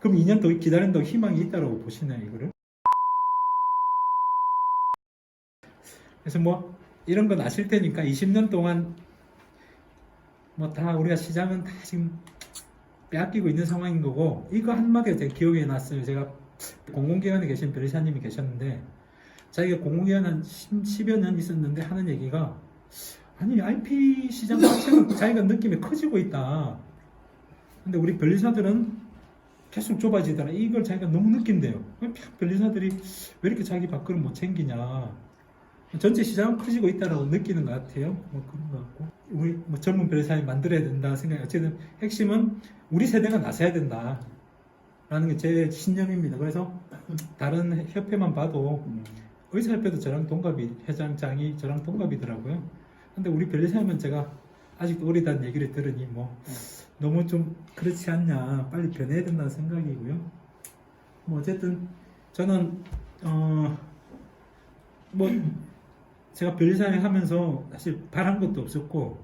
그럼 2년 더 기다린다고 희망이 있다고 보시나요, 이거를? 그래서 뭐 이런 건 아실 테니까 20년 동안 뭐 다 우리가 시장은 다 지금 빼앗기고 있는 상황인 거고, 이거 한마디가 제가 기억에 났어요. 제가 공공기관에 계신 변리사님이 계셨는데, 자기가 공공기관 한 10여 년 있었는데 하는 얘기가, 아니 IP 시장 자체가 자기가 느낌이 커지고 있다. 근데 우리 변리사들은 계속 좁아지더라. 이걸 자기가 너무 느낀대요. 변리사들이 왜 이렇게 자기 밥그릇 못 챙기냐. 전체 시장은 커지고 있다라고 느끼는 것 같아요. 뭐 그런 것 같고, 우리 뭐 젊은 변리사를 만들어야 된다 생각. 어쨌든 핵심은 우리 세대가 나서야 된다. 라는 게 제 신념입니다. 그래서 다른 협회만 봐도 의사협회도 저랑 동갑이, 회장장이 저랑 동갑이더라고요. 근데 우리 변리사님은 제가 아직도 어리다는 얘기를 들으니 뭐 너무 좀 그렇지 않냐, 빨리 변해야 된다는 생각이고요. 뭐 어쨌든 저는 뭐 제가 변리사님 하면서 사실 바란 것도 없었고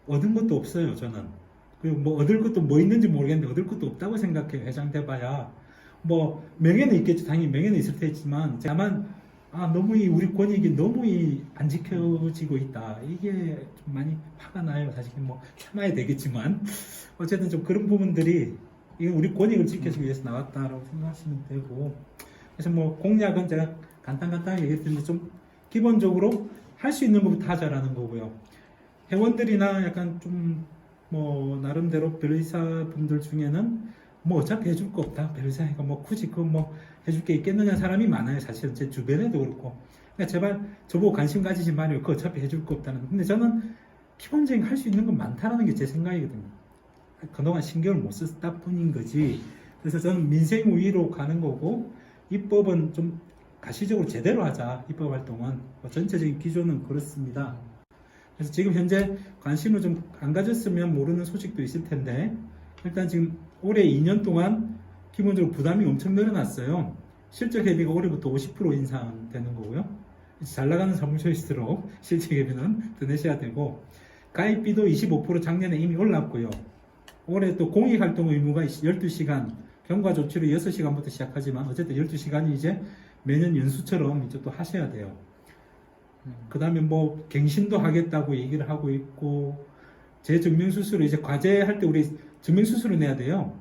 얻은 것도 없어요, 저는. 그리고 뭐 얻을 것도 뭐 있는지 모르겠는데 얻을 것도 없다고 생각해요. 회장 돼봐야 뭐 명예는 있겠죠. 당연히 명예는 있을 테지만, 다만 너무 우리 권익이 너무 안 지켜지고 있다, 이게 좀 많이 화가 나요. 사실 뭐 참아야 되겠지만 어쨌든 좀 그런 부분들이, 이건 우리 권익을 지켜주기 위해서 나왔다라고 생각하시면 되고, 그래서 뭐 공약은 제가 간단하게 얘기했는데, 좀 기본적으로 할 수 있는 것부터 하자라는 거고요. 회원들이나 약간 좀 뭐 나름대로 변리사 분들 중에는 뭐 어차피 해줄 거 없다, 변리사니까 뭐 굳이 그 뭐 해줄 게 있겠느냐 사람이 많아요. 사실은 제 주변에도 그렇고. 그러니까 제발 저보고 관심 가지지 마요. 그 어차피 해줄 거 없다는. 근데 저는 기본적인 할 수 있는 건 많다라는 게 제 생각이거든요. 그동안 신경을 못 썼다 뿐인 거지. 그래서 저는 민생 위로 가는 거고, 입법은 좀 가시적으로 제대로 하자. 입법 활동은 뭐 전체적인 기조는 그렇습니다. 그래서 지금 현재 관심을 좀 안 가졌으면 모르는 소식도 있을 텐데, 일단 지금 올해 2년 동안 기본적으로 부담이 엄청 늘어났어요. 실적 회비가 올해부터 50% 인상되는 거고요. 잘 나가는 사무소일수록 실적 회비는 더 내셔야 되고, 가입비도 25% 작년에 이미 올랐고요. 올해 또 공익활동 의무가 12시간, 경과 조치를 6시간부터 시작하지만 어쨌든 12시간이 이제 매년 연수처럼 이제 또 하셔야 돼요. 그 다음에 뭐 갱신도 하겠다고 얘기를 하고 있고, 재증명수수료 이제 과제할 때 우리 증명수수료 내야 돼요.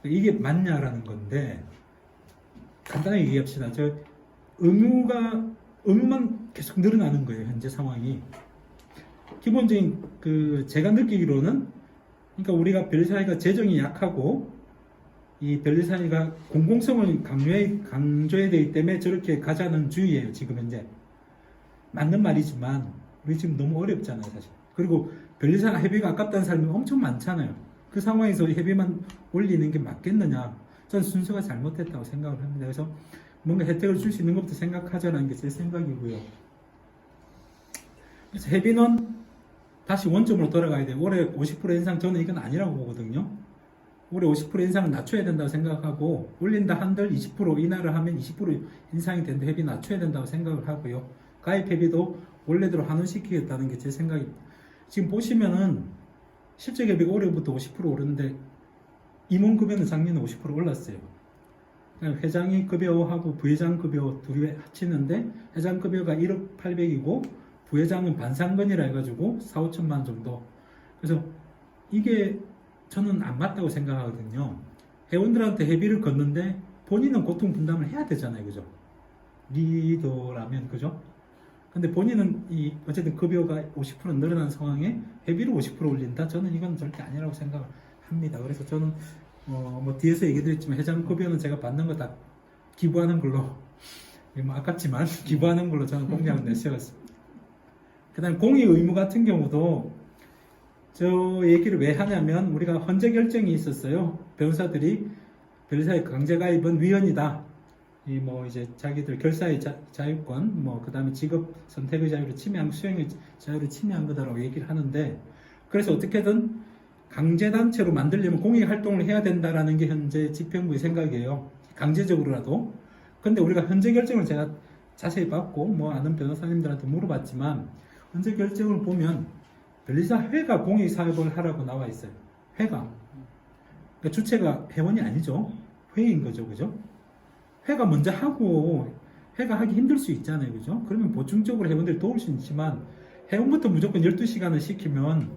이게 맞냐라는 건데, 간단하게 얘기합시다. 의무만 계속 늘어나는 거예요, 현재 상황이. 기본적인 제가 느끼기로는, 그러니까 우리가 변리사회가 재정이 약하고 이 변리사회가 공공성을 강조해야 되기 때문에 저렇게 가자는 주의예요, 지금 현재. 맞는 말이지만 우리 지금 너무 어렵잖아요, 사실. 그리고 변리사가 회비가 아깝다는 사람이 엄청 많잖아요. 그 상황에서 회비만 올리는 게 맞겠느냐? 저는 순서가 잘못됐다고 생각을 합니다. 그래서 뭔가 혜택을 줄 수 있는 것부터 생각하자는 게 제 생각이고요. 그래서 회비는 다시 원점으로 돌아가야 돼요. 올해 50% 인상, 저는 이건 아니라고 보거든요. 올해 50% 인상을 낮춰야 된다고 생각하고, 올린다 한들 20% 인하를 하면 20% 인상이 되는데 회비 낮춰야 된다고 생각을 하고요. 가입 회비도 원래대로 환원시키겠다는 게 제 생각입니다. 지금 보시면은 실적 회비가 올해부터 50% 오르는데 임원급여는 작년에 50% 올랐어요. 회장이 급여하고 부회장 급여 둘이 합치는데, 회장 급여가 1억 8백이고 부회장은 반상근이라 해가지고 4, 5천만 정도. 그래서 이게 저는 안 맞다고 생각하거든요. 회원들한테 회비를 걷는데 본인은 고통 분담을 해야 되잖아요, 그죠? 리더라면, 그죠? 근데 본인은 어쨌든 급여가 50% 늘어난 상황에 회비를 50% 올린다? 저는 이건 절대 아니라고 생각을 합니다. 그래서 저는 뭐 뒤에서 얘기 드렸지만 회장 급여는 제가 받는 거 다 기부하는 걸로, 뭐 아깝지만 기부하는 걸로 저는 공약을 내세웠습니다. 그 다음 공익 의무 같은 경우도 저 얘기를 왜 하냐면, 우리가 헌재 결정이 있었어요. 변호사들이 변리사의 강제 가입은 위헌이다. 뭐 이제 자기들 결사의 자유권, 뭐 그 다음에 직업 선택의 자유를 침해한, 수행의 자유를 침해한 거다라고 얘기를 하는데, 그래서 어떻게든 강제단체로 만들려면 공익 활동을 해야 된다라는 게 현재 집행부의 생각이에요. 강제적으로라도. 근데 우리가 현재 결정을 제가 자세히 봤고 뭐 아는 변호사님들한테 물어봤지만, 현재 결정을 보면 변리사회가 공익사업을 하라고 나와 있어요. 회가. 그러니까 주체가 회원이 아니죠. 회의인 거죠. 그죠? 회가 먼저 하고 회가 하기 힘들 수 있잖아요. 그죠? 그러면 보충적으로 회원들 도울 수 있지만 회원부터 무조건 12시간을 시키면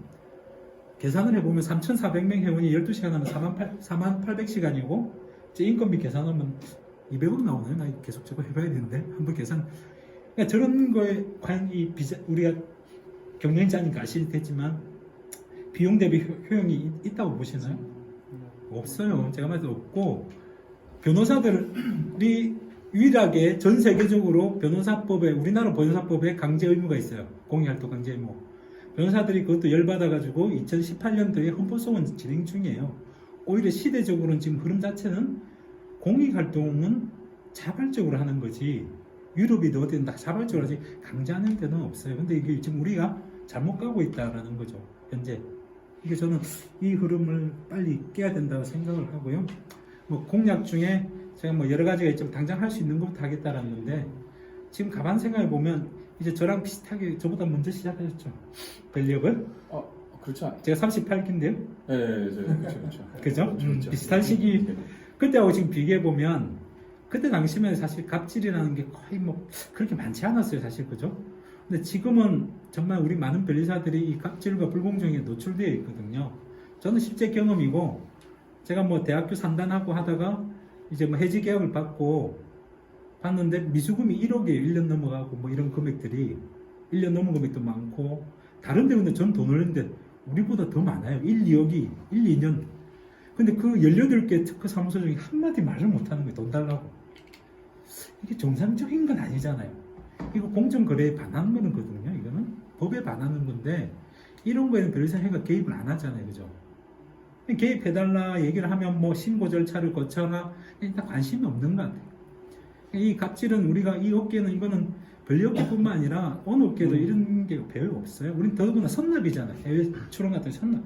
계산을 해보면 3,400명 회원이 12시간 하면 48,000시간이고 인건비 계산하면 200억 나오나요? 나 계속 저거 해봐야 되는데 한번 계산. 그러니까 저런 거에 과연 우리가 경영자니까 아시겠지만 비용 대비 효용이 있다고 보시나요? 없어요. 제가 말해도 없고, 변호사들이 유일하게 전 세계적으로 변호사법에, 우리나라 변호사법에 강제 의무가 있어요. 공익활동 강제 의무. 변호사들이 그것도 열받아가지고 2018년도에 헌법소원 진행 중이에요. 오히려 시대적으로는 지금 흐름 자체는 공익활동은 자발적으로 하는 거지, 유럽이든 어디든 다 자발적으로 하지 강제하는 데는 없어요. 근데 이게 지금 우리가 잘못 가고 있다라는 거죠. 현재. 이게 저는 이 흐름을 빨리 깨야 된다고 생각을 하고요. 뭐 공약 중에 제가 뭐 여러 가지가 있지만 당장 할 수 있는 것부터 하겠다라는 건데, 지금 가만 생각해 보면 이제 저랑 비슷하게 저보다 먼저 시작하셨죠. 권력을. 그렇죠. 제가 38기인데요. 네, 그렇죠. 그죠? 그렇죠. 비슷한 시기. 그때하고 지금 비교해 보면 그때 당시면 사실 갑질이라는 게 거의 뭐 그렇게 많지 않았어요, 사실. 그죠? 근데 지금은 정말 우리 많은 변리사들이 이 갑질과 불공정에 노출되어 있거든요. 저는 실제 경험이고, 제가 뭐 대학교 상단하고 하다가 이제 뭐 해지 계약을 받고 봤는데 미수금이 1억이에요. 1년 넘어가고 뭐 이런 금액들이 1년 넘은 금액도 많고, 다른 데 근데 전 돈을 냈는데 우리보다 더 많아요. 1, 2억이 1, 2년. 근데 그 18개 특허 사무소 중에 한마디 말을 못하는 거예요. 돈 달라고. 이게 정상적인 건 아니잖아요. 이거 공정거래에 반하는 거거든요. 이거는 법에 반하는 건데, 이런 거에는 변리사회가 개입을 안 하잖아요. 그죠? 개입해달라 얘기를 하면 뭐 신고 절차를 거쳐라, 일단 관심이 없는 것 같아요. 이 갑질은 우리가 이 업계는, 이거는 변리업계뿐만 아니라 어느 업계도 이런 게 별로 없어요. 우린 더더구나 선납이잖아요. 해외 출원 같은 선납.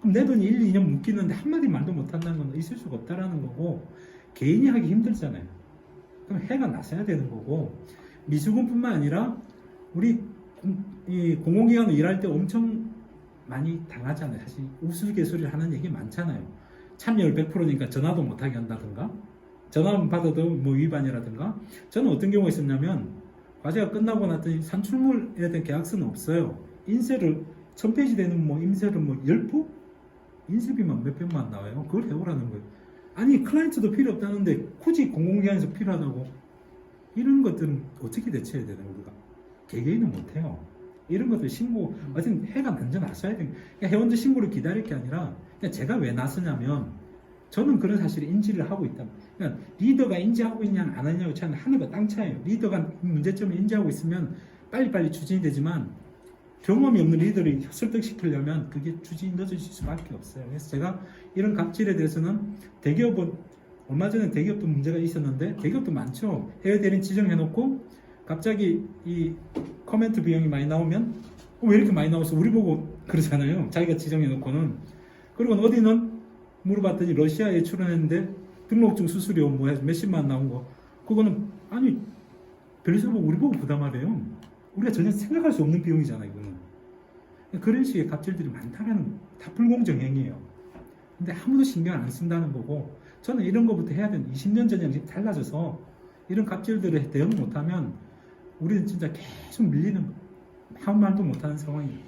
그럼 내 돈이 1, 2년 묶이는데 한마디 말도 못한다는 건 있을 수가 없다라는 거고, 개인이 하기 힘들잖아요. 그럼 해가 나서야 되는 거고, 미수금뿐만 아니라 우리 이 공공기관에 일할 때 엄청 많이 당하잖아요. 사실 우스갯소리를 하는 얘기 많잖아요. 참여율 100%니까 전화도 못하게 한다든가, 전화만 받아도 뭐 위반이라든가. 저는 어떤 경우가 있었냐면, 과제가 끝나고 났더니 산출물에 대한 계약서는 없어요. 인쇄를 1000페이지 되는 뭐 인쇄를 뭐 10부? 인쇄비만 몇백만 나와요. 그걸 해오라는 거예요. 아니, 클라이언트도 필요 없다는데 굳이 공공기관에서 필요하다고. 이런 것들은 어떻게 대처해야 되나, 우리가? 개개인은 못해요. 이런 것들 신고, 어쨌든 해가 먼저 나서야 돼요. 그러니까 회원들 신고를 기다릴 게 아니라, 그냥 제가 왜 나서냐면, 저는 그런 사실을 인지를 하고 있다. 그러니까 리더가 인지하고 있냐 안 하냐고 차이는 하늘과 땅 차이예요. 리더가 문제점을 인지하고 있으면 빨리빨리 추진이 되지만, 경험이 없는 리더를 설득시키려면 그게 추진이 늦어질 수밖에 없어요. 그래서 제가 이런 갑질에 대해서는, 대기업은 얼마 전에 대기업도 문제가 있었는데, 대기업도 많죠. 해외 대리인 지정해놓고 갑자기 이 커멘트 비용이 많이 나오면 왜 이렇게 많이 나와서 우리 보고 그러잖아요. 자기가 지정해놓고는. 그리고 어디는 물어봤더니 러시아에 출연했는데 등록증 수수료 뭐 해서 몇십만 나온 거, 그거는 아니 변리사 보고 우리 보고 부담하래요. 우리가 전혀 생각할 수 없는 비용이잖아요. 이거는. 그런 식의 갑질들이 많다면 다 불공정 행위예요. 근데 아무도 신경 안 쓴다는 거고, 저는 이런 거부터 해야 되는, 20년 전이랑 지금 달라져서 이런 갑질들을 대응을 못하면 우리는 진짜 계속 밀리는, 아무 말도 못하는 상황이에요.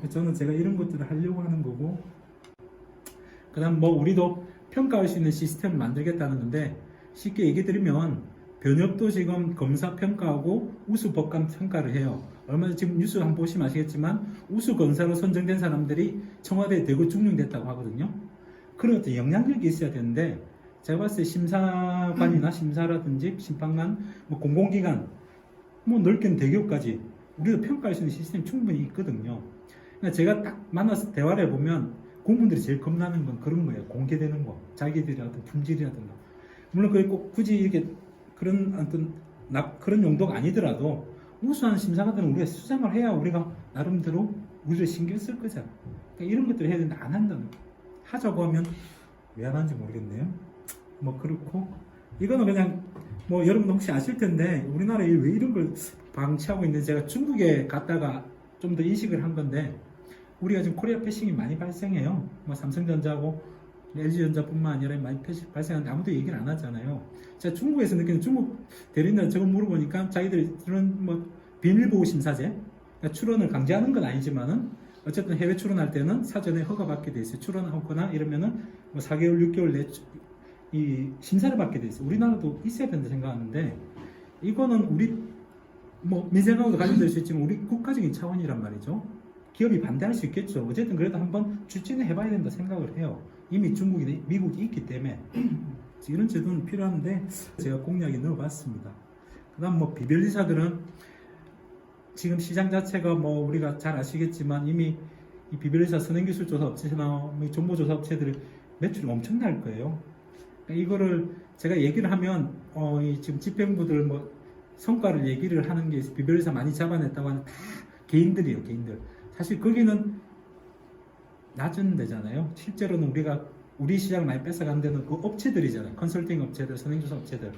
저는 제가 이런 것들을 하려고 하는 거고, 그 다음 뭐 우리도 평가할 수 있는 시스템을 만들겠다는 건데, 쉽게 얘기 드리면 변협도 지금 검사 평가하고 우수 법관 평가를 해요. 얼마 전에 지금 뉴스 한번 보시면 아시겠지만 우수 검사로 선정된 사람들이 청와대에 대거 중용됐다고 하거든요. 그런 어떤 영향력이 있어야 되는데, 제가 봤을 때 심사관이나 심사라든지 심판관, 뭐 공공기관, 뭐 넓게는 대기업까지 우리도 평가할 수 있는 시스템이 충분히 있거든요. 그러니까 제가 딱 만나서 대화를 해보면 공무원들이 제일 겁나는 건 그런 거예요. 공개되는 거, 자기들의 어떤 품질이라든가. 물론 그게 꼭 굳이 이렇게 그런 어떤 그런 용도가 아니더라도 우수한 심사관들은 우리가 수상을 해야 우리가 나름대로 우리를 신경 쓸 거잖아. 그러니까 이런 것들을 해야 되는데 안 한다는 거. 하자고 하면 왜 안 하는지 모르겠네요. 뭐 그렇고, 이거는 그냥 뭐 여러분도 혹시 아실 텐데 우리나라에 왜 이런 걸 방치하고 있는지, 제가 중국에 갔다가 좀 더 인식을 한 건데, 우리가 지금 코리아 패싱이 많이 발생해요. 뭐 삼성전자하고 LG전자뿐만 아니라 많이 발생하는데 아무도 얘기를 안 하잖아요. 제가 중국에서 느끼는 중국 대리인들 저거 물어보니까 자기들이 그런 뭐 비밀보호 심사제, 그러니까 출원을 강제하는 건 아니지만은 어쨌든 해외 출원할 때는 사전에 허가받게 돼 있어요. 출원하거나 이러면은 뭐 4개월, 6개월 내 이 심사를 받게 돼 있어요. 우리나라도 있어야 된다 생각하는데 이거는 우리 뭐 민생하고도 관련될 수 있지만 우리 국가적인 차원이란 말이죠. 기업이 반대할 수 있겠죠. 어쨌든 그래도 한번 추진을 해봐야 된다 생각을 해요. 이미 중국이 미국이 있기 때문에 이런 제도는 필요한데 제가 공약에 넣어봤습니다. 그다음 뭐 비변리사들은 지금 시장 자체가 뭐 우리가 잘 아시겠지만 이미 이 비변리사 선행기술조사 업체나 정보조사 업체들이 매출이 엄청날 거예요. 그러니까 이거를 제가 얘기를 하면 이 지금 집행부들 뭐 성과를 얘기를 하는 게 비변리사 많이 잡아냈다고 하는 다 개인들이에요, 개인들. 사실 거기는 낮은 데잖아요. 실제로는 우리 시장 많이 뺏어간 데는 그 업체들이잖아요. 컨설팅 업체들, 선행조사 업체들.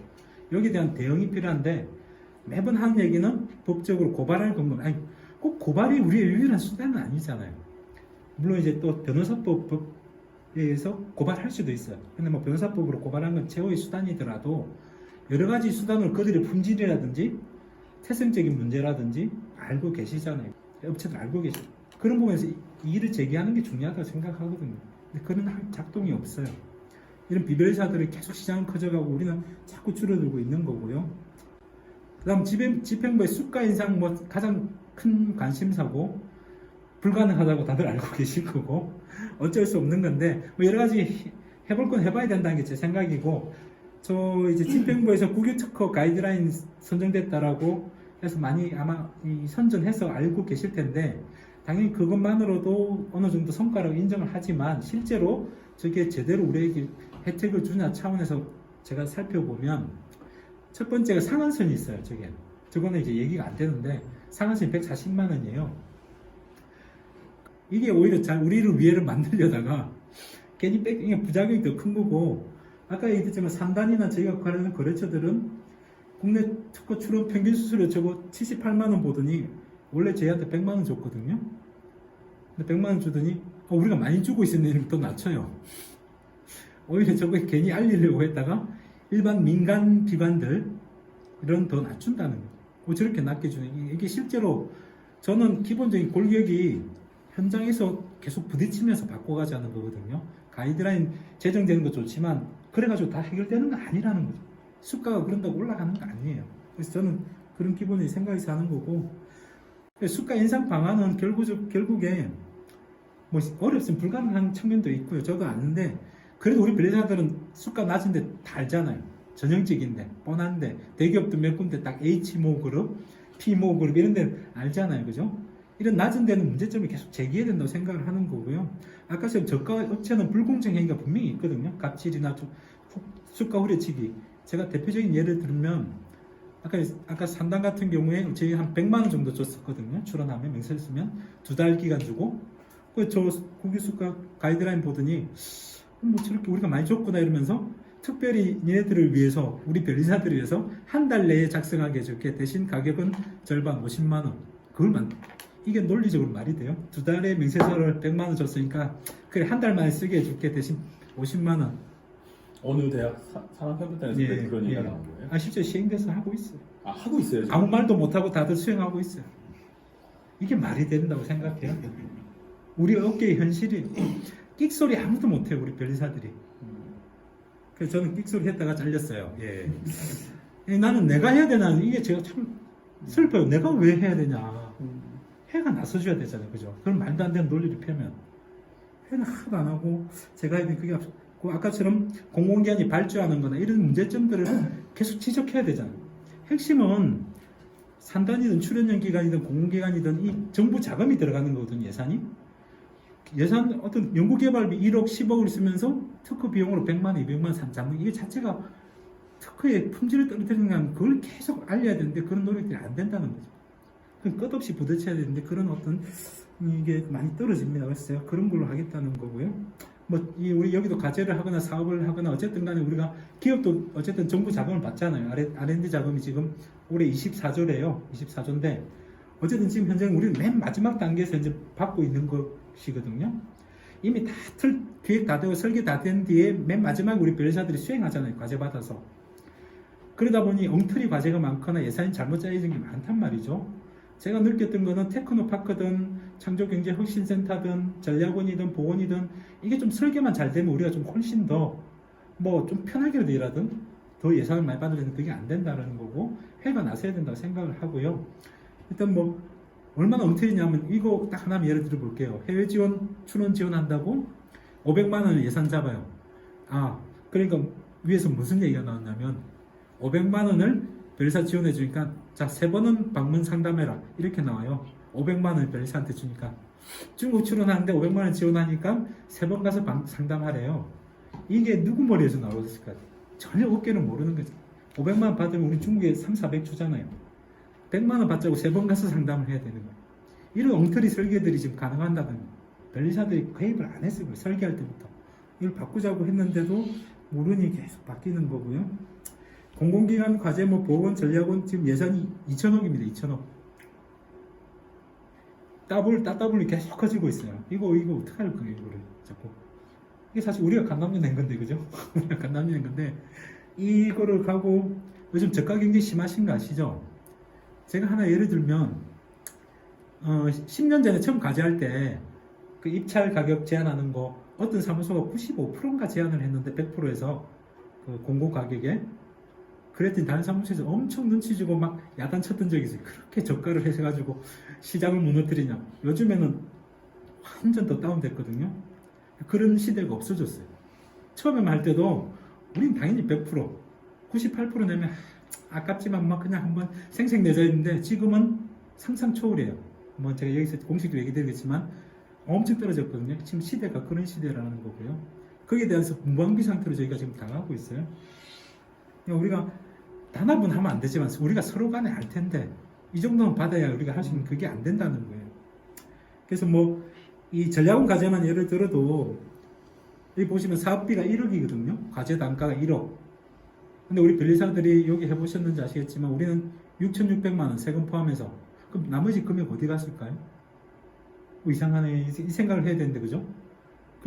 여기에 대한 대응이 필요한데 매번 하는 얘기는 법적으로 고발할 근거. 아니, 꼭 고발이 우리의 유일한 수단은 아니잖아요. 물론 이제 또 변호사법에 의해서 고발할 수도 있어요. 근데 뭐 변호사법으로 고발하는 건 최후의 수단이더라도 여러 가지 수단을 그들의 품질이라든지 태생적인 문제라든지 알고 계시잖아요. 업체들 알고 계시죠. 그런 부분에서 이 일을 제기하는 게 중요하다고 생각하거든요. 근데 그런 작동이 없어요. 이런 비변리사들이 계속 시장은 커져가고 우리는 자꾸 줄어들고 있는 거고요. 그 다음 집행부의 수가 인상 뭐 가장 큰 관심사고 불가능하다고 다들 알고 계실 거고 어쩔 수 없는 건데 뭐 여러 가지 해볼 건 해봐야 된다는 게 제 생각이고 저 이제 집행부에서 국유 특허 가이드라인 선정됐다라고 해서 많이 아마 선전해서 알고 계실 텐데 당연히 그것만으로도 어느 정도 성과라고 인정을 하지만 실제로 저게 제대로 우리에게 혜택을 주냐 차원에서 제가 살펴보면 첫 번째가 상한선이 있어요. 저거는 이제 얘기가 안 되는데 상한선이 140만 원이에요. 이게 오히려 우리를 위해를 만들려다가 괜히 이게 부작용이 더 큰 거고 아까 얘기했지만 산단이나 저희가 관련된 거래처들은 국내 특허 출원 평균 수수료 저거 78만 원 보더니 원래 저희한테 100만 원 줬거든요. 근데 100만 원 주더니 우리가 많이 주고 있었는데 더 낮춰요. 오히려 저거 괜히 알리려고 했다가 일반 민간 기관들 이런 더 낮춘다는 거예요. 저렇게 낮게 주는 이게 실제로 저는 기본적인 골격이 현장에서 계속 부딪히면서 바꿔가자는 거거든요. 가이드라인 제정되는 거 좋지만 그래가지고 다 해결되는 거 아니라는 거죠. 수가가 그런다고 올라가는 거 아니에요. 그래서 저는 그런 기본의 생각에서 하는 거고 수가 인상 방안은 결국에 뭐 어렵으면 불가능한 측면도 있고요. 저도 아는데 그래도 우리 변리사들은 수가 낮은데 다 알잖아요. 전형적인데 뻔한데 대기업도 몇 군데 딱 H모 그룹, P모 그룹 이런 데 알잖아요. 그죠? 이런 낮은 데는 문제점이 계속 제기해야 된다고 생각을 하는 거고요. 아까처럼 저가 업체는 불공정 행위가 분명히 있거든요. 갑질이나 수가 후려치기. 제가 대표적인 예를 들면 아까 산단 같은 경우에 저희 한 100만 원 정도 줬었거든요. 출원하면 명세를 쓰면 2달 기간 주고 저 국유수가 가이드라인 보더니 뭐 저렇게 우리가 많이 줬구나 이러면서 특별히 얘네들을 위해서 우리 변리사들을 위해서 한 달 내에 작성하게 해줄게. 대신 가격은 절반 50만 원. 이게 논리적으로 말이 돼요? 2달에 명세서를 100만 원 줬으니까 그래 한 달 만에 쓰게 해줄게. 대신 50만 원. 어느 대학 산업협력단에서 그런 얘기가 나온 거예요? 실제 시행돼서 하고 있어요. 하고 있어요 지금? 아무 말도 못하고 다들 수행하고 있어요. 이게 말이 된다고 생각해요. 우리 업계의 현실이 끽소리 아무도 못해요. 우리 변리사들이. 그래서 저는 끽소리 했다가 잘렸어요. 나는 내가 해야 되나 이게 제가 참 슬퍼요. 내가 왜 해야 되냐. 회가 나서줘야 되잖아요. 그죠? 그럼 말도 안 되는 논리를 펴면 회는 하나도 안 하고 제가 해야 되는 그게 아까처럼 공공기관이 발주하는 거나 이런 문제점들을 계속 지적해야 되잖아요. 핵심은 산단이든 출연연 기관이든 공공기관이든 이 정부 자금이 들어가는 거거든요. 예산 어떤 연구개발비 1억 10억을 쓰면서 특허 비용으로 100만 원 200만 원 잡는 이게 자체가 특허의 품질을 떨어뜨리는 건 그걸 계속 알려야 되는데 그런 노력들이 안 된다는 거죠. 끝없이 부딪혀야 되는데 그런 어떤 이게 많이 떨어집니다. 그래서 그런 걸로 하겠다는 거고요. 우리 여기도 과제를 하거나 사업을 하거나 어쨌든 간에 우리가 기업도 어쨌든 정부 자금을 받잖아요. R&D 자금이 지금 올해 24조래요. 24조인데 어쨌든 지금 현재 우리는 맨 마지막 단계에서 이제 받고 있는 것이거든요. 이미 다 기획 다 되고 설계 다 된 뒤에 맨 마지막에 우리 변리사들이 수행하잖아요. 과제 받아서. 그러다 보니 엉터리 과제가 많거나 예산이 잘못 짜여진 게 많단 말이죠. 제가 느꼈던 거는 테크노파크든 창조경제혁신센터든 전략원이든 보건이든 이게 좀 설계만 잘 되면 우리가 좀 훨씬 더 뭐 좀 편하게라도 일하든 더 예산을 많이 받으려는 그게 안 된다는 거고 해가 나서야 된다고 생각을 하고요. 일단 뭐 얼마나 엉터리냐면 이거 딱 하나 예를 들어 볼게요. 해외 지원 출원 지원한다고 500만 원을 예산 잡아요. 그러니까 위에서 무슨 얘기가 나왔냐면 500만 원을 변리사 지원해 주니까 자, 3번은 방문 상담해라. 이렇게 나와요. 500만 원을 변리사한테 주니까 중국 출원하는데 500만 원 지원하니까 3번 가서 상담하래요. 이게 누구 머리에서 나왔을까? 전혀 어깨는 모르는 거죠. 500만 원 받으면 우리 중국에 3, 400 주잖아요. 100만 원 받자고 3번 가서 상담을 해야 되는 거예요. 이런 엉터리 설계들이 지금 가능한다는 거예요. 변리사들이 개입을 안 했어요. 설계할 때부터. 이걸 바꾸자고 했는데도 모르니 계속 바뀌는 거고요. 공공기관 과제 뭐 보건 전략원 지금 예산이 2천억입니다. 2천억. 따블이 계속 커지고 있어요. 이거 어떡할 거예요, 이거를 자꾸. 이게 사실 우리가 간담년 낸 건데, 그죠? 우리가 간담년 낸 건데, 이거를 가고 요즘 저가 경쟁 심하신 거 아시죠? 제가 하나 예를 들면, 10년 전에 처음 과제할 때 그 입찰 가격 제한하는 거 어떤 사무소가 95%인가 제한을 했는데 100%에서 그 공고 가격에 그랬더니 다른 사무소에서 엄청 눈치 주고 막 야단 쳤던 적이 있어요. 그렇게 저가를 해가지고 시장을 무너뜨리냐. 요즘에는 완전 더 다운됐거든요. 그런 시대가 없어졌어요. 처음에 할 때도 우린 당연히 100%, 98% 내면 아깝지만 막 그냥 한번 생색내자 했는데 지금은 상상 초월이에요. 뭐 제가 여기서 공식도 얘기 드리겠지만 엄청 떨어졌거든요. 지금 시대가 그런 시대라는 거고요. 거기에 대해서 무방비 상태로 저희가 지금 당하고 있어요. 우리가 단합은 하면 안 되지만 우리가 서로 간에 할 텐데 이 정도는 받아야 우리가 할 수 있는 그게 안 된다는 거예요. 그래서 뭐 이 전략원 과제만 예를 들어도 여기 보시면 사업비가 1억이거든요. 과제 단가가 1억. 근데 우리 변리사들이 여기 해보셨는지 아시겠지만 우리는 6,600만 원 세금 포함해서 그럼 나머지 금액 어디 갔을까요? 뭐 이상하네. 이 생각을 해야 되는데 그죠?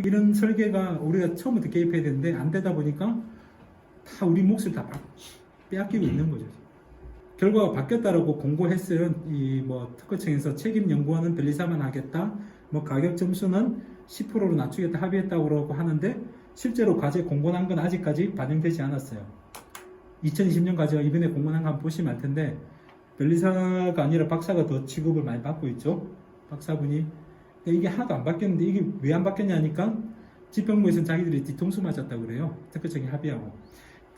이런 설계가 우리가 처음부터 개입해야 되는데 안 되다 보니까 다 우리 몫을 다 빼앗기고 있는 거죠. 결과가 바뀌었다라고 공고했어요. 이 뭐 특허청에서 책임 연구원은 변리사만 하겠다. 뭐 가격 점수는 10%로 낮추겠다 합의했다고 하는데 실제로 과제 공고한 건 아직까지 반영되지 않았어요. 2020년 과제가 이번에 공고한 거 한번 보시면 알 텐데 변리사가 아니라 박사가 더 취급을 많이 받고 있죠. 박사분이. 이게 하나도 안 바뀌었는데 이게 왜 안 바뀌었냐니까 지평부에서는 자기들이 뒤통수 맞았다고 그래요. 특허청이 합의하고.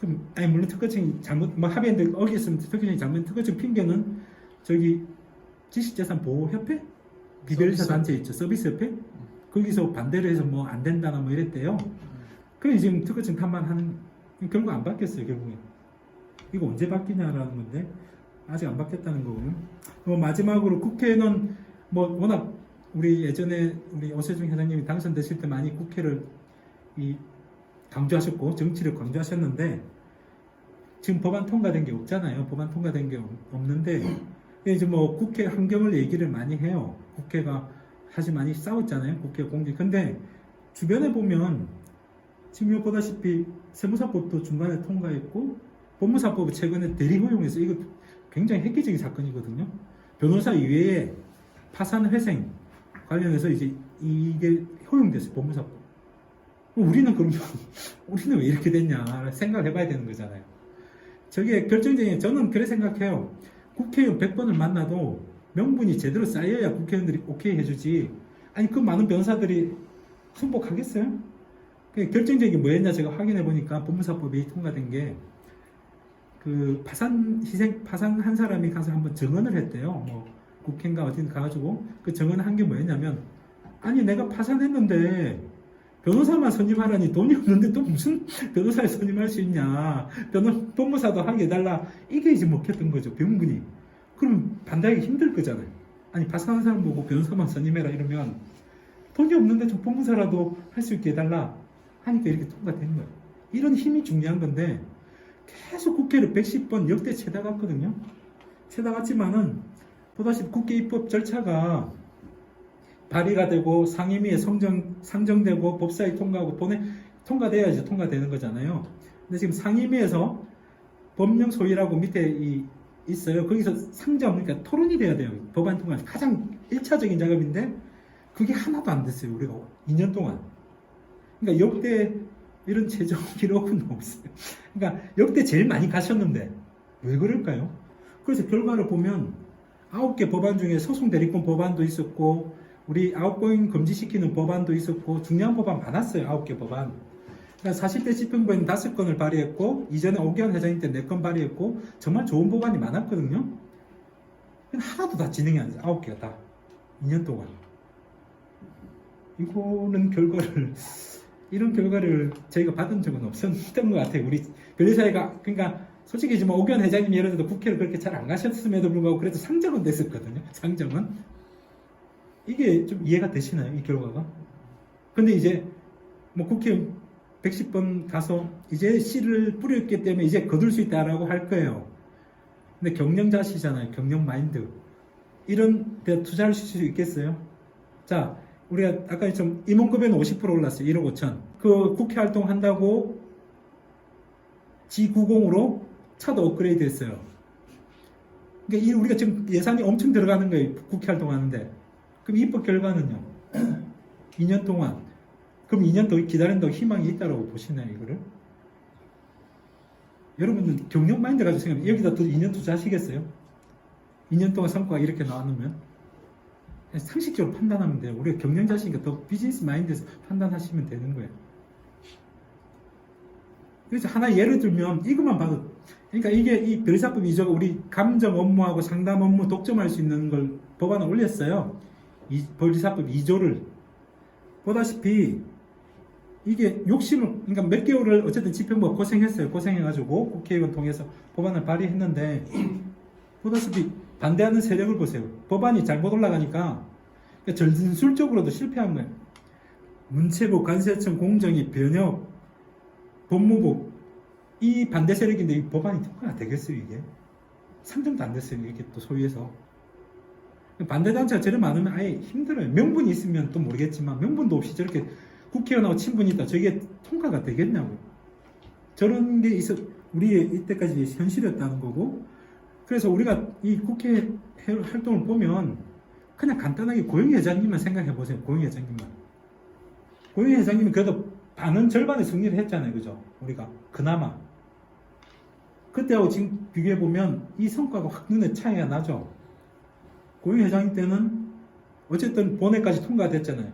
그럼 아니 물론 특허청이 잘못 뭐 합의했는데 어기했으면 특허청이 잘못 특허청 핑계는 저기 지식재산보호협회? 비변리사 단체 있죠. 서비스협회? 거기서 반대를 해서 뭐 안 된다나 뭐 이랬대요. 그래 지금 특허청 탐만하는 결국 안 바뀌었어요. 결국에 이거 언제 바뀌냐라는 건데 아직 안 바뀌었다는 거고요. 마지막으로 국회는 뭐 워낙 우리 예전에 우리 오세종 회장님이 당선되실 때 많이 국회를 강조하셨고 정치를 강조하셨는데 지금 법안 통과된 게 없잖아요. 법안 통과된 게 없는데 이제 뭐 국회 환경을 얘기를 많이 해요. 국회가 사실 많이 싸웠잖아요. 국회 공개. 근데 주변에 보면 지금 보다시피 세무사법도 중간에 통과했고 법무사법을 최근에 대리 허용해서 이거 굉장히 획기적인 사건이거든요. 변호사 이외에 파산 회생 관련해서 이제 이게 허용됐어요. 법무사법. 우리는 그러면 우리는 왜 이렇게 됐냐 생각을 해봐야 되는 거잖아요. 저게 결정적인 저는 그래 생각해요. 국회의원 100번을 만나도 명분이 제대로 쌓여야 국회의원들이 오케이 해주지. 아니 그 많은 변호사들이 승복하겠어요? 결정적인 뭐였냐 제가 확인해 보니까 법무사법이 통과된 게 그 파산한 사람이 가서 한번 증언을 했대요. 뭐 국회인가 어딘 가가지고 그 증언한 게 뭐였냐면 아니 내가 파산했는데 변호사만 선임하라니 돈이 없는데 또 무슨 변호사를 선임할 수 있냐. 법무사도 하게 해달라. 이게 이제 먹혔던 거죠. 병분이. 그럼 반대하기 힘들 거잖아요. 아니 파산한 사람 보고 변호사만 선임해라 이러면 돈이 없는데 좀 법무사라도 할 수 있게 해달라 하니까 이렇게 통과된 거예요. 이런 힘이 중요한 건데 계속 국회를 110번 역대 최다 갔거든요. 최다 갔지만은 보다시피 국회 입법 절차가 발의가 되고 상임위에 상정되고 법사위 통과하고 통과돼야지 통과되는 거잖아요. 근데 지금 상임위에서 법령 소위라고 밑에 있어요. 거기서 상정, 그러니까 토론이 돼야 돼요. 법안 통과 가장 1차적인 작업인데 그게 하나도 안 됐어요. 우리가 2년 동안. 그러니까 역대 이런 최종 기록은 없어요. 그러니까 역대 제일 많이 가셨는데 왜 그럴까요? 그래서 결과를 보면 9개 법안 중에 소송 대리권 법안도 있었고 우리 아웃고잉 금지시키는 법안도 있었고 중요한 법안 많았어요. 9개 법안. 그러니까 40대 집행부에는 5건을 발의했고 이전에 오기환 회장님 때 4건 발의했고 정말 좋은 법안이 많았거든요. 하나도 다 진행이 안 돼요. 9개가 다. 2년 동안. 이런 결과를 저희가 받은 적은 없었던 것 같아요. 우리 변리사회가, 그러니까 솔직히 지금 오기환 회장님 예를 들어 국회를 그렇게 잘 안 가셨음에도 불구하고 그래도 상정은 됐었거든요. 상정은. 이게 좀 이해가 되시나요? 이 결과가? 근데 이제 뭐 국회 110번 가서 이제 씨를 뿌렸기 때문에 이제 거둘 수 있다라고 할 거예요. 근데 경영자시잖아요. 경영 마인드. 이런 데 투자할 수 있겠어요? 자, 우리가 아까 좀 임원급여는 50% 올랐어요. 1억 5천. 그 국회 활동한다고 G90으로 차도 업그레이드 했어요. 그러니까 우리가 지금 예산이 엄청 들어가는 거예요. 국회 활동하는데. 그럼 입법 결과는요? 2년 동안. 그럼 2년 더 기다린다고 희망이 있다고 보시나요, 이거를? 여러분들 경영 마인드 가지고 생각하면 여기다 2년 투자하시겠어요? 2년 동안 성과가 이렇게 나왔으면? 상식적으로 판단하면 돼요. 우리가 경영자시니까 더 비즈니스 마인드에서 판단하시면 되는 거예요. 그래서 하나 예를 들면 이것만 봐도, 그러니까 이게 이 변리사법 2조가 우리 감정 업무하고 상담 업무 독점할 수 있는 걸 법안에 올렸어요. 이 변리사법 2조를. 보다시피 이게 욕심을, 그러니까 몇 개월을 어쨌든 집행부가 고생했어요. 고생해가지고 국회의원 통해서 법안을 발의했는데 보다시피 반대하는 세력을 보세요. 법안이 잘못 올라가니까 전술적으로도 실패한 거예요. 문체부, 관세청, 공정위, 변협, 법무부 이 반대 세력인데 이 법안이 통과가 되겠어요 이게? 상정도 안 됐어요 이게 또 소위에서. 반대단체가 저래 많으면 아예 힘들어요. 명분이 있으면 또 모르겠지만 명분도 없이 저렇게 국회의원하고 친분이 있다 저게 통과가 되겠냐고. 저런 게 있어 우리의 이때까지 현실이었다는 거고. 그래서 우리가 이 국회 활동을 보면 그냥 간단하게 고영희 회장님만 생각해 보세요. 고영희 회장님만. 고영희 회장님이 그래도 반은 절반의 승리를 했잖아요. 그죠? 우리가 그나마 그때하고 지금 비교해 보면 이 성과가 확 눈에 차이가 나죠. 고영희 회장님 때는 어쨌든 본회까지 통과됐잖아요.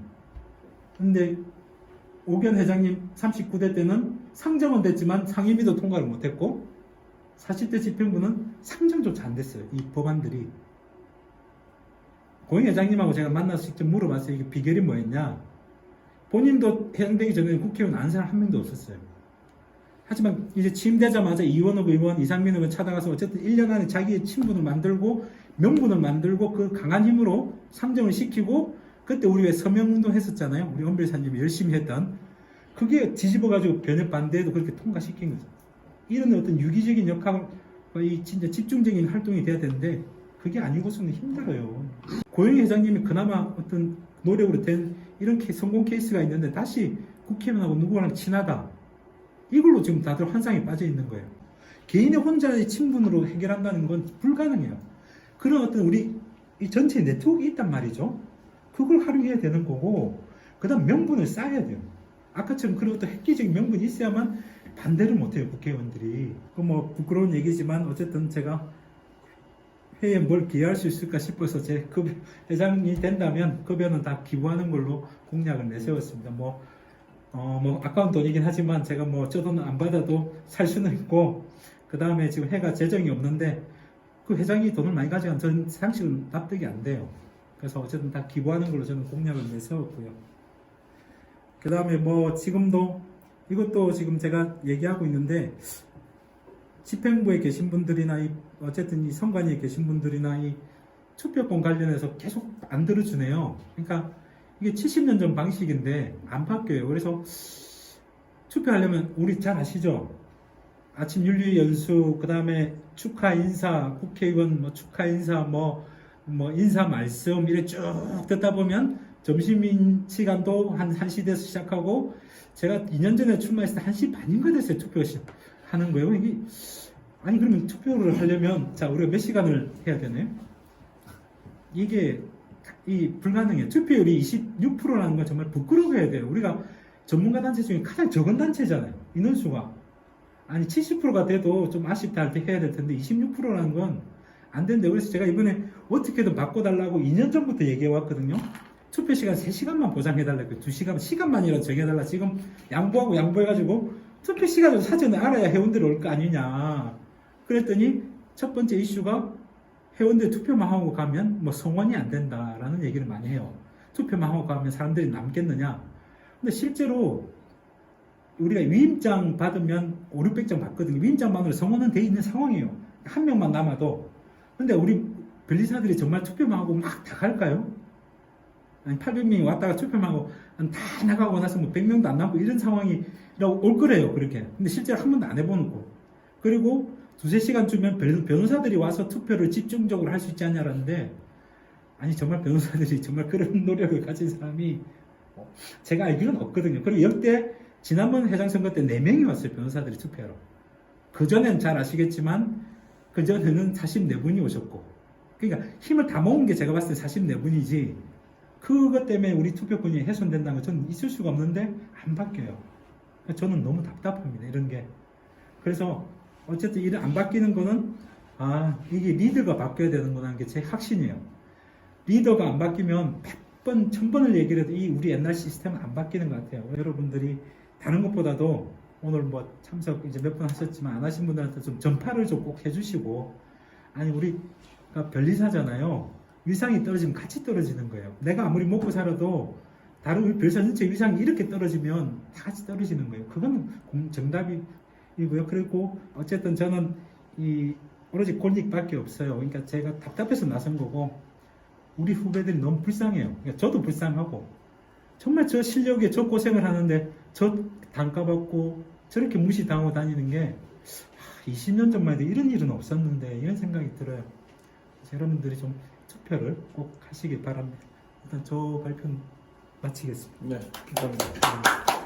근데 오기환 회장님 39대 때는 상정은 됐지만 상임위도 통과를 못했고 40대 집행부는 상정조차 안 됐어요. 이 법안들이. 고영희 회장님하고 제가 만나서 직접 물어봤어요. 이게 비결이 뭐였냐. 본인도 해당되기 전에 국회의원 안 사람 한 명도 없었어요. 하지만 이제 취임되자마자 이원업 의원, 이상민 의원 찾아가서 어쨌든 1년 안에 자기의 친분을 만들고 명분을 만들고 그 강한 힘으로 상정을 시키고 그때 우리 왜 서명운동 했었잖아요. 우리 엄별사님이 열심히 했던 그게 뒤집어가지고 변협 반대에도 그렇게 통과시킨 거죠. 이런 어떤 유기적인 역할, 이 진짜 집중적인 활동이 돼야 되는데 그게 아니고서는 힘들어요. 고영희 회장님이 그나마 어떤 노력으로 된 이런 성공 케이스가 있는데 다시 국회의원하고 누구랑 친하다. 이걸로 지금 다들 환상에 빠져 있는 거예요. 개인의 혼자의 친분으로 해결한다는 건 불가능해요. 그런 어떤 우리 이 전체 네트워크가 있단 말이죠. 그걸 활용해야 되는 거고, 그 다음 명분을 쌓아야 돼요. 아까처럼 그런 어떤 획기적인 명분이 있어야만 반대를 못해요, 국회의원들이. 그 뭐 부끄러운 얘기지만 어쨌든 제가 회의에 뭘 기여할 수 있을까 싶어서 제 회장이 된다면 급여는 다 기부하는 걸로 공약을 내세웠습니다. 뭐 아까운 돈이긴 하지만 제가 뭐 저 돈은 안 받아도 살 수는 있고, 그 다음에 지금 해가 재정이 없는데 그 회장이 돈을 많이 가져간 전 상식은 납득이 안 돼요. 그래서 어쨌든 다 기부하는 걸로 저는 공약을 내세웠고요. 그 다음에 뭐 지금도 이것도 지금 제가 얘기하고 있는데 집행부에 계신 분들이나 어쨌든 이 선관위에 계신 분들이나 이 투표권 관련해서 계속 안 들어주네요. 그러니까 이게 70년 전 방식인데 안 바뀌어요. 그래서 투표하려면 우리 잘 아시죠? 아침 윤리 연수, 그 다음에 축하 인사, 국회의원 뭐 축하 인사, 뭐 인사 말씀 이렇게 쭉 듣다 보면 점심 시간도 한 1시 돼서 시작하고 제가 2년 전에 출마했을 때 1시 반인가 됐어요. 투표 하는 거예요. 이게 아니 그러면 투표를 하려면 자 우리가 몇 시간을 해야 되나요? 이게 불가능해요. 투표율이 26%라는 건 정말 부끄러워해야 돼요. 우리가 전문가 단체 중에 가장 적은 단체잖아요. 인원수가. 아니 70%가 돼도 좀 아쉽다 할 때 해야 될 텐데 26%라는 건 안 된대. 그래서 제가 이번에 어떻게든 바꿔달라고 2년 전부터 얘기해 왔거든요. 투표 시간 3시간만 보장해달라고. 2시간, 시간만이라도 정해달라. 지금 양보해가지고 투표 시간을 사전에 알아야 회원들이 올 거 아니냐. 그랬더니 첫 번째 이슈가 회원들 투표만 하고 가면 뭐 성원이 안 된다라는 얘기를 많이 해요. 투표만 하고 가면 사람들이 남겠느냐. 근데 실제로 우리가 위임장 받으면 5, 600장 받거든요. 위임장만으로 성원은 돼 있는 상황이에요. 한 명만 남아도. 근데 우리 변리사들이 정말 투표만 하고 막 다 갈까요? 아니 800명이 왔다가 투표만 하고 다 나가고 나서 뭐 100명도 안 남고 이런 상황이라고 올 거래요. 그렇게. 근데 실제로 한 번도 안 해보는 거. 그리고 2-3시간 주면 변호사들이 와서 투표를 집중적으로 할 수 있지 않냐라는데 아니 정말 변호사들이 정말 그런 노력을 가진 사람이 제가 알기로는 없거든요. 그리고 역대 지난번 회장 선거 때 4명이 왔어요. 변호사들이 투표하러. 그전엔 잘 아시겠지만 그전에는 44분이 오셨고 그러니까 힘을 다 모은 게 제가 봤을 때 44분이지 그것 때문에 우리 투표권이 훼손된다는 건 저는 있을 수가 없는데 안 바뀌어요. 저는 너무 답답합니다. 이런 게. 그래서 어쨌든 이런 안 바뀌는 거는 이게 리더가 바뀌어야 되는구나 하는 게 제 확신이에요. 리더가 안 바뀌면 100번, 1000번을 얘기를 해도 이 우리 옛날 시스템은 안 바뀌는 것 같아요. 여러분들이 다른 것보다도 오늘 뭐 참석 이제 몇 번 하셨지만 안 하신 분들한테 좀 전파를 좀 꼭 해주시고 아니 우리가 변리사잖아요. 위상이 떨어지면 같이 떨어지는 거예요. 내가 아무리 먹고 살아도 다른 우리 변리사 전체 위상이 이렇게 떨어지면 다 같이 떨어지는 거예요. 그거는 정답이고요. 그리고 어쨌든 저는 오로지 권익밖에 없어요. 그러니까 제가 답답해서 나선 거고 우리 후배들이 너무 불쌍해요. 그러니까 저도 불쌍하고 정말 저 실력에 저 고생을 하는데 저 단가받고 저렇게 무시당하고 다니는 게 20년 전만 해도 이런 일은 없었는데 이런 생각이 들어요. 그래서 여러분들이 좀 투표를 꼭 하시길 바랍니다. 일단 저 발표는 마치겠습니다. 네, 감사합니다.